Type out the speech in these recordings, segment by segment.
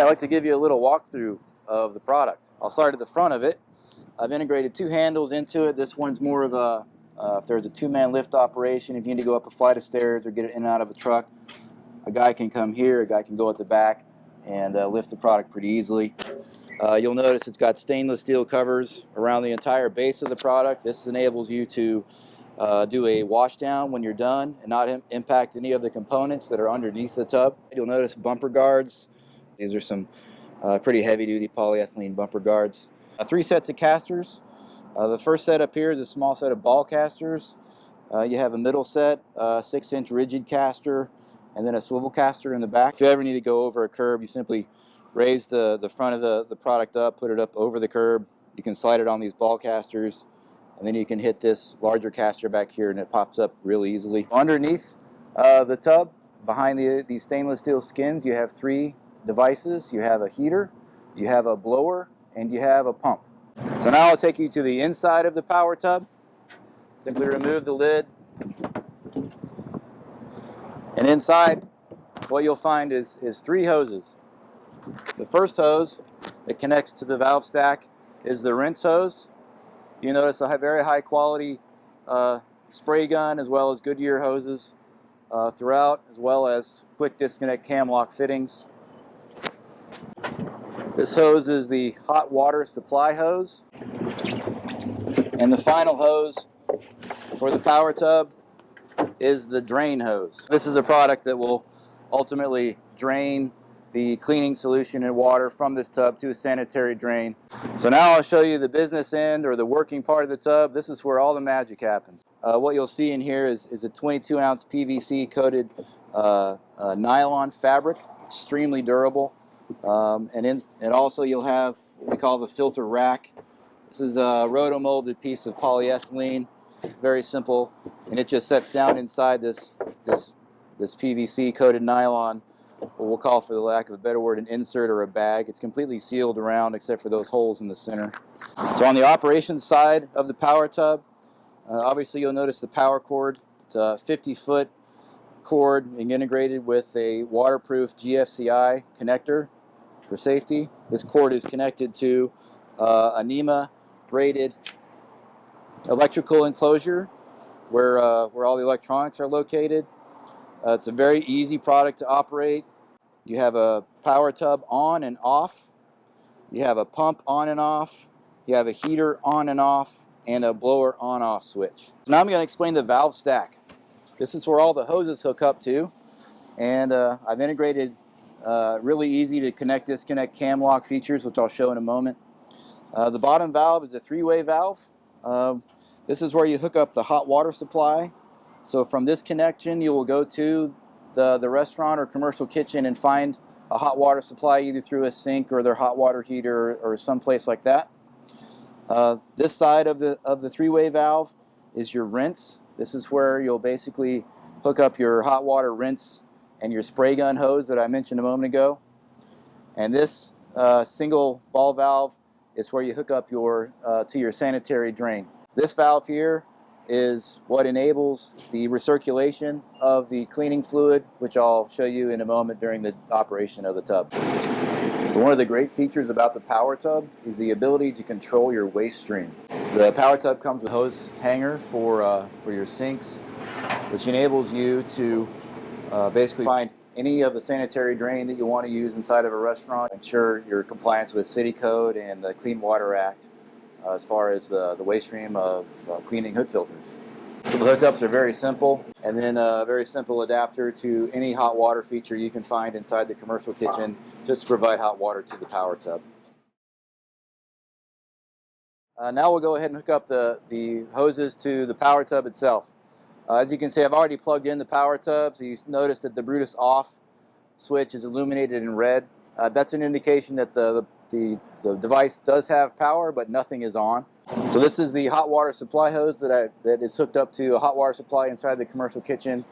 like to give you a little walkthrough of the product. I'll start at the front of it. I've integrated two handles into it. This one's more of a, if there's a two-man lift operation, if you need to go up a flight of stairs or get it in and out of a truck, a guy can come here, a guy can go at the back and lift the product pretty easily. You'll notice it's got stainless steel covers around the entire base of the product. This enables you to do a wash down when you're done and not impact any of the components that are underneath the tub. You'll notice bumper guards. These are some pretty heavy-duty polyethylene bumper guards. 3 sets of casters. The first set up here is a small set of ball casters. You have a middle set, 6-inch rigid caster, and then a swivel caster in the back. If you ever need to go over a curb, you simply raise the front of the product up, put it up over the curb. You can slide it on these ball casters, and then you can hit this larger caster back here and it pops up really easily. Underneath the tub, behind these stainless steel skins, you have 3 devices. You have a heater, you have a blower, and you have a pump. So now I'll take you to the inside of the power tub. Simply remove the lid. And inside, what you'll find is 3 hoses. The first hose that connects to the valve stack is the rinse hose. You notice a very high quality spray gun as well as Goodyear hoses throughout, as well as quick disconnect cam lock fittings. This hose is the hot water supply hose. And the final hose for the power tub is the drain hose. This is a product that will ultimately drain the cleaning solution and water from this tub to a sanitary drain. So now I'll show you the business end, or the working part of the tub. This is where all the magic happens. What you'll see in here is a 22-ounce PVC coated nylon fabric, extremely durable. And also you'll have what we call the filter rack. This is a roto-molded piece of polyethylene, very simple, and it just sets down inside this PVC coated nylon, what we'll call, for the lack of a better word, an insert or a bag. It's completely sealed around except for those holes in the center. So on the operations side of the power tub, obviously you'll notice the power cord. It's a 50-foot cord integrated with a waterproof GFCI connector for safety. This cord is connected to a NEMA rated electrical enclosure where all the electronics are located. It's a very easy product to operate. You have a power tub on and off. You have a pump on and off. You have a heater on and off, and a blower on-off switch. Now I'm going to explain the valve stack. This is where all the hoses hook up to, and I've integrated really easy to connect, disconnect cam lock features, which I'll show in a moment. The bottom valve is a 3-way valve. This is where you hook up the hot water supply. So from this connection, you will go to the restaurant or commercial kitchen and find a hot water supply either through a sink or their hot water heater or someplace like that. This side of the 3-way valve is your rinse. This is where you'll basically hook up your hot water rinse and your spray gun hose that I mentioned a moment ago. And this single ball valve is where you hook up to your sanitary drain. This valve here is what enables the recirculation of the cleaning fluid, which I'll show you in a moment during the operation of the tub. So one of the great features about the power tub is the ability to control your waste stream. The power tub comes with a hose hanger for your sinks, which enables you to basically find any of the sanitary drain that you want to use inside of a restaurant. Ensure your compliance with City Code and the Clean Water Act as far as the waste stream of cleaning hood filters. So the hookups are very simple, and then a very simple adapter to any hot water feature you can find inside the commercial kitchen just to provide hot water to the power tub. Now we'll go ahead and hook up the hoses to the power tub itself. As you can see, I've already plugged in the power tub, so you notice that the Brutus off switch is illuminated in red. That's an indication that the device does have power, but nothing is on. So this is the hot water supply hose that is hooked up to a hot water supply inside the commercial kitchen.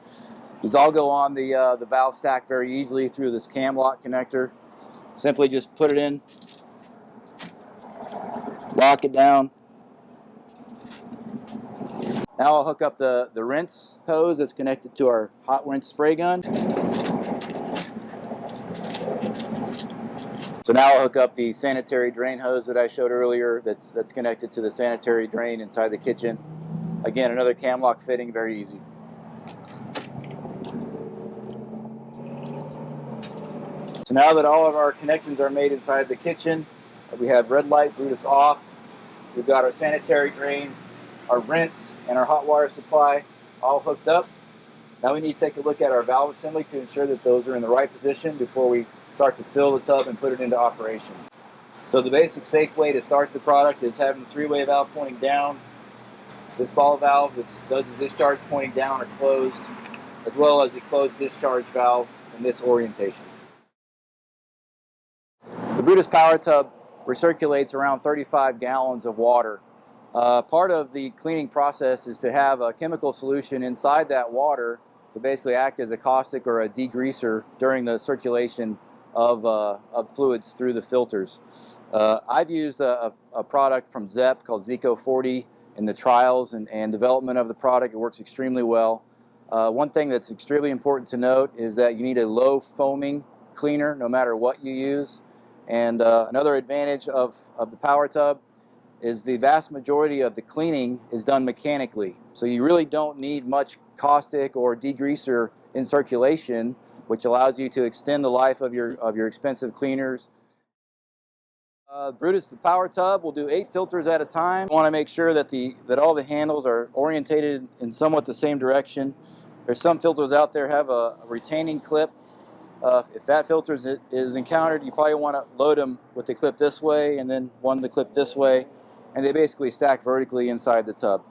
These all go on the valve stack very easily through this cam lock connector. Simply just put it in, lock it down. Now I'll hook up the rinse hose that's connected to our hot rinse spray gun. So now I'll hook up the sanitary drain hose that I showed earlier that's connected to the sanitary drain inside the kitchen. Again, another cam lock fitting, very easy. So now that all of our connections are made inside the kitchen, we have red light, Brutus off. We've got our sanitary drain, our rinse, and our hot water supply all hooked up. Now we need to take a look at our valve assembly to ensure that those are in the right position before we start to fill the tub and put it into operation. So the basic safe way to start the product is having the three-way valve pointing down, this ball valve that does the discharge pointing down or closed, as well as the closed discharge valve in this orientation. The Brutus power tub recirculates around 35 gallons of water. Part of the cleaning process is to have a chemical solution inside that water to basically act as a caustic or a degreaser during the circulation of fluids through the filters. I've used a product from ZEP called Zico 40 in the trials and development of the product. It works extremely well. One thing that's extremely important to note is that you need a low foaming cleaner no matter what you use. And another advantage of the power tub is the vast majority of the cleaning is done mechanically. So you really don't need much caustic or degreaser in circulation, which allows you to extend the life of your expensive cleaners. Brutus, the power tub, will do 8 filters at a time. You want to make sure that all the handles are orientated in somewhat the same direction. There's some filters out there have a retaining clip. If that filter is encountered, you probably want to load them with the clip this way and then one the clip this way, and they basically stack vertically inside the tub.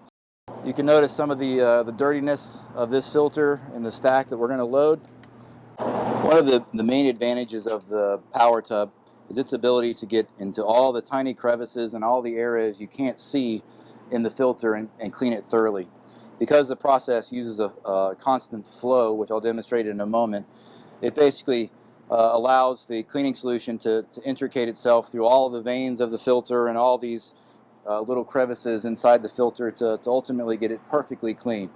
You can notice some of the dirtiness of this filter in the stack that we're going to load. One of the main advantages of the power tub is its ability to get into all the tiny crevices and all the areas you can't see in the filter and clean it thoroughly. Because the process uses a constant flow, which I'll demonstrate in a moment, it basically allows the cleaning solution to intricate itself through all the veins of the filter and all these little crevices inside the filter to ultimately get it perfectly clean.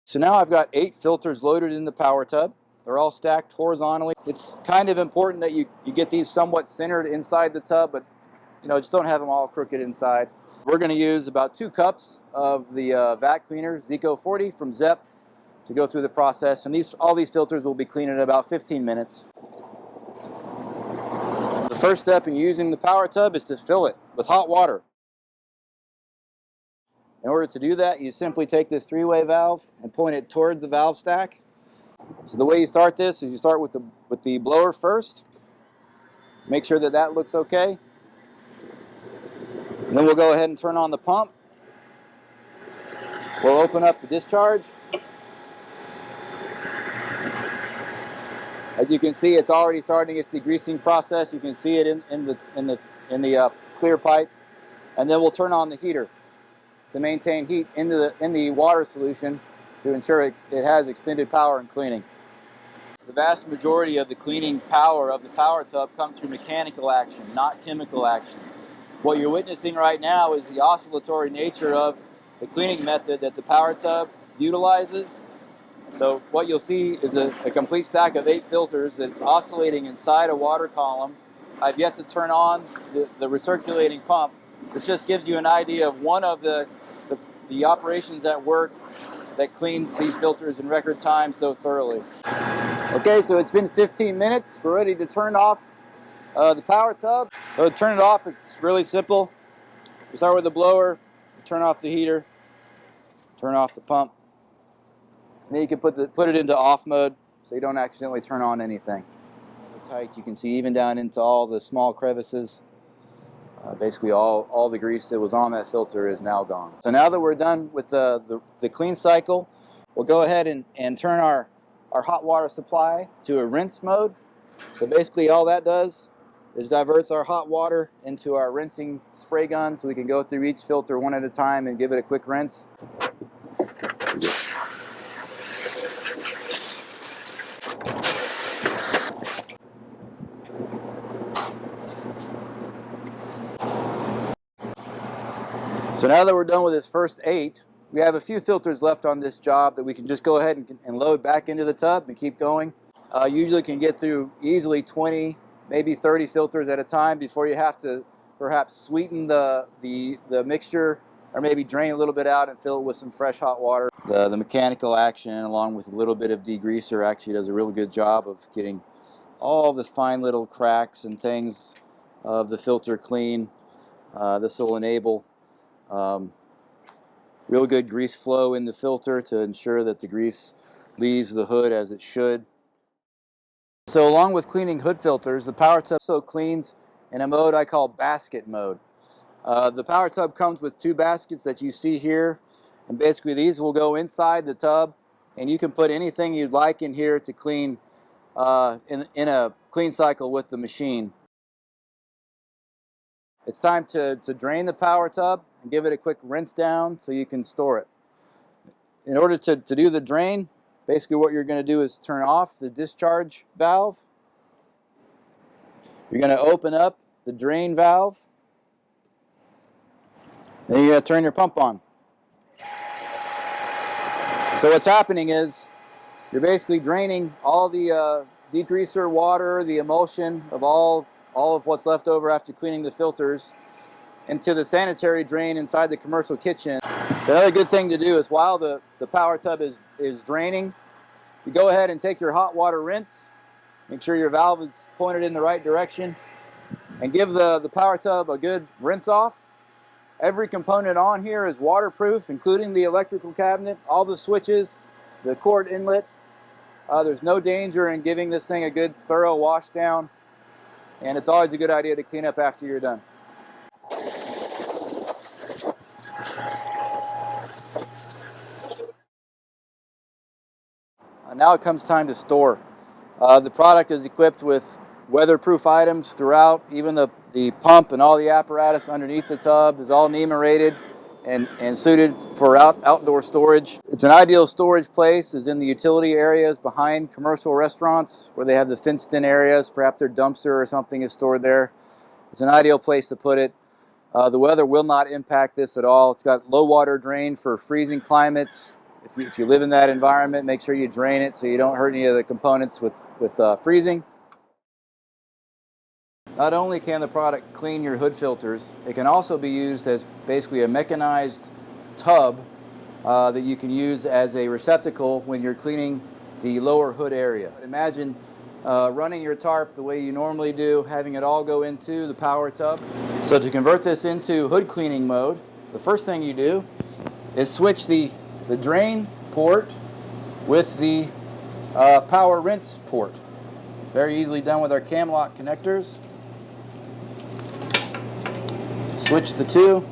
So now I've got 8 filters loaded in the power tub. They're all stacked horizontally. It's kind of important that you get these somewhat centered inside the tub, but just don't have them all crooked inside. We're going to use about 2 cups of the vac cleaner, Zico 40 from ZEP, to go through the process. And all these filters will be cleaned in about 15 minutes. The first step in using the power tub is to fill it with hot water. In order to do that, you simply take this 3-way valve and point it towards the valve stack. So the way you start this is you start with the blower first. Make sure that looks okay. And then we'll go ahead and turn on the pump. We'll open up the discharge. As you can see, it's already starting its degreasing process. You can see it in the clear pipe. And then we'll turn on the heater to maintain heat in the water solution to ensure it has extended power and cleaning. The vast majority of the cleaning power of the power tub comes through mechanical action, not chemical action. What you're witnessing right now is the oscillatory nature of the cleaning method that the power tub utilizes. So what you'll see is a complete stack of 8 filters that's oscillating inside a water column. I've yet to turn on the recirculating pump. This just gives you an idea of one of the operations at work that cleans these filters in record time so thoroughly. Okay, so it's been 15 minutes. We're ready to turn off the power tub. So to turn it off, it's really simple. You start with the blower, turn off the heater, turn off the pump. And then you can put it into off mode so you don't accidentally turn on anything. Tight, you can see even down into all the small crevices. Basically all the grease that was on that filter is now gone. So now that we're done with the clean cycle, we'll go ahead and turn our hot water supply to a rinse mode. So basically all that does is diverts our hot water into our rinsing spray gun so we can go through each filter one at a time and give it a quick rinse. So now that we're done with this first 8, We have a few filters left on this job that we can just go ahead and load back into the tub and keep going. Usually can get through easily 20, maybe 30 filters at a time before you have to perhaps sweeten the mixture, or maybe drain a little bit out and fill it with some fresh hot water. The mechanical action, along with a little bit of degreaser, actually does a really good job of getting all the fine little cracks and things of the filter clean. This will enable real good grease flow in the filter to ensure that the grease leaves the hood as it should. So along with cleaning hood filters, the power tub also cleans in a mode I call basket mode. The power tub comes with two baskets that you see here, and basically these will go inside the tub, and you can put anything you'd like in here to clean in a clean cycle with the machine. It's time to drain the power tub and give it a quick rinse down so you can store it. In order to do the drain, basically what you're going to do is turn off the discharge valve. You're going to open up the drain valve. Then you're going to turn your pump on. So what's happening is you're basically draining all the degreaser water, the emulsion of all of what's left over after cleaning the filters into the sanitary drain inside the commercial kitchen. So another good thing to do is while the power tub is draining, you go ahead and take your hot water rinse, make sure your valve is pointed in the right direction, and give the power tub a good rinse off. Every component on here is waterproof, including the electrical cabinet, all the switches, the cord inlet. There's no danger in giving this thing a good thorough wash down, and it's always a good idea to clean up after you're done. Now it comes time to store. The product is equipped with weatherproof items throughout. Even the pump and all the apparatus underneath the tub is all NEMA rated and suited for outdoor storage. It's an ideal storage place is in the utility areas behind commercial restaurants where they have the fenced in areas. Perhaps their dumpster or something is stored there. It's an ideal place to put it. The weather will not impact this at all. It's got low water drain for freezing climates. If you live in that environment, make sure you drain it so you don't hurt any of the components with freezing. Not only can the product clean your hood filters, it can also be used as basically a mechanized tub that you can use as a receptacle when you're cleaning the lower hood area. Imagine running your tarp the way you normally do, having it all go into the power tub. So to convert this into hood cleaning mode, the first thing you do is switch the drain port with the power rinse port. Very easily done with our cam lock connectors. Switch the two.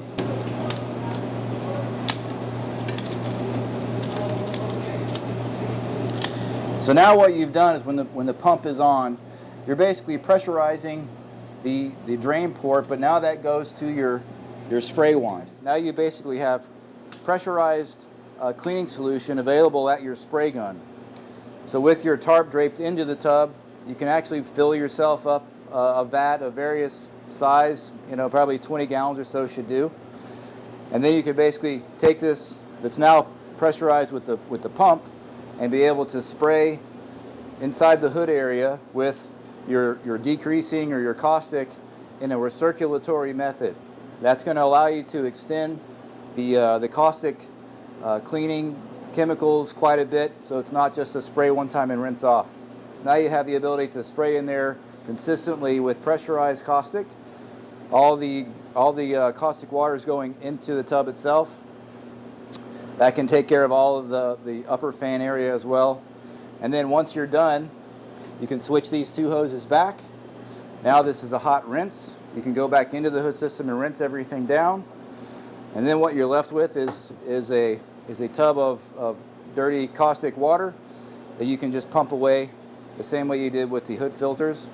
So now what you've done is when the pump is on, you're basically pressurizing the drain port, but now that goes to your spray wand. Now you basically have pressurized cleaning solution available at your spray gun. So with your tarp draped into the tub, you can actually fill yourself up a vat of various size, probably 20 gallons or so should do. And then you can basically take this that's now pressurized with the pump and be able to spray inside the hood area with your degreasing or your caustic in a recirculatory method. That's going to allow you to extend the caustic cleaning chemicals quite a bit, so it's not just a spray one time and rinse off. Now you have the ability to spray in there consistently with pressurized caustic. All the caustic water is going into the tub itself. That can take care of all of the upper fan area as well. And then once you're done, you can switch these two hoses back. Now this is a hot rinse. You can go back into the hood system and rinse everything down. And then what you're left with is a tub of dirty caustic water that you can just pump away the same way you did with the hood filters.